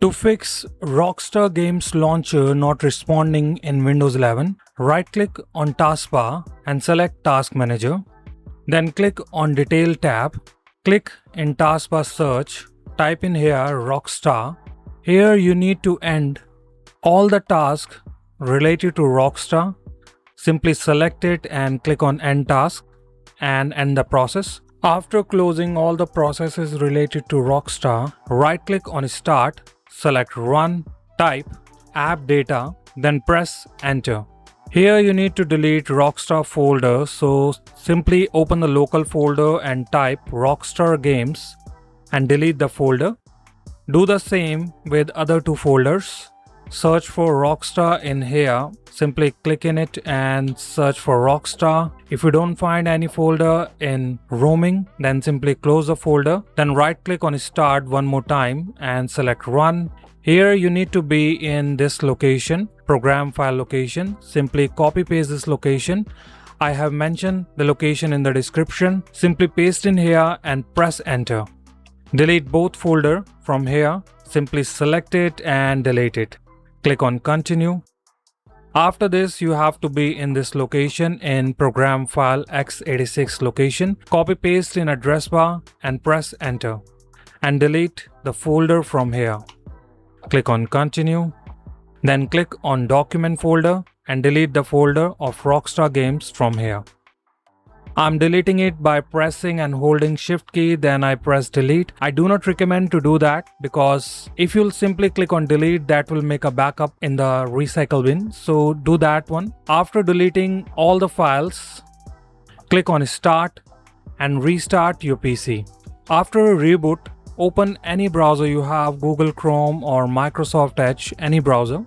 To fix Rockstar Games Launcher not responding in Windows 11, right-click on Taskbar and select Task Manager. Then click on Detail tab. Click in Taskbar Search. Type in here Rockstar. Here you need to end all the tasks related to Rockstar. Simply select it and click on End Task and end the process. After closing all the processes related to Rockstar, right-click on Start. Select Run, type App Data, then press Enter. Here you need to delete Rockstar folder, so simply open the local folder and type Rockstar Games and delete the folder. Do the same with other two folders. Search for Rockstar in here. Simply click in it and search for Rockstar. If you don't find any folder in roaming, then simply close the folder. Then right click on Start one more time and select Run. Here you need to be in this location, program file location. Simply copy paste this location. I have mentioned the location in the description. Simply paste in here and press Enter. Delete both folder from here. Simply select it and delete it. Click on Continue. After this, you have to be in this location in program file x86 location. Copy paste in address bar and press Enter. And delete the folder from here. Click on Continue. Then click on Document folder and delete the folder of Rockstar Games from here. I'm deleting it by pressing and holding Shift key, then I press delete. I do not recommend to do that because if you'll simply click on delete, that will make a backup in the recycle bin. So do that one. After deleting all the files, click on Start and restart your PC. After a reboot, open any browser you have, Google Chrome or Microsoft Edge, any browser.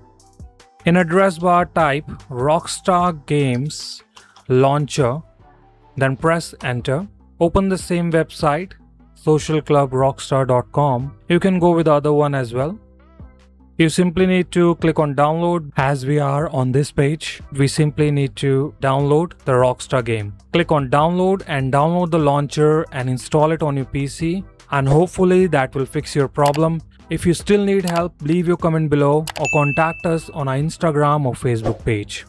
In address bar, type Rockstar Games Launcher. Then press Enter. Open the same website, socialclubrockstar.com. You can go with the other one as well. You simply need to click on download. As we are on this page, we simply need to download the Rockstar game. Click on download and download the launcher and install it on your PC. And hopefully that will fix your problem. If you still need help, leave your comment below or contact us on our Instagram or Facebook page.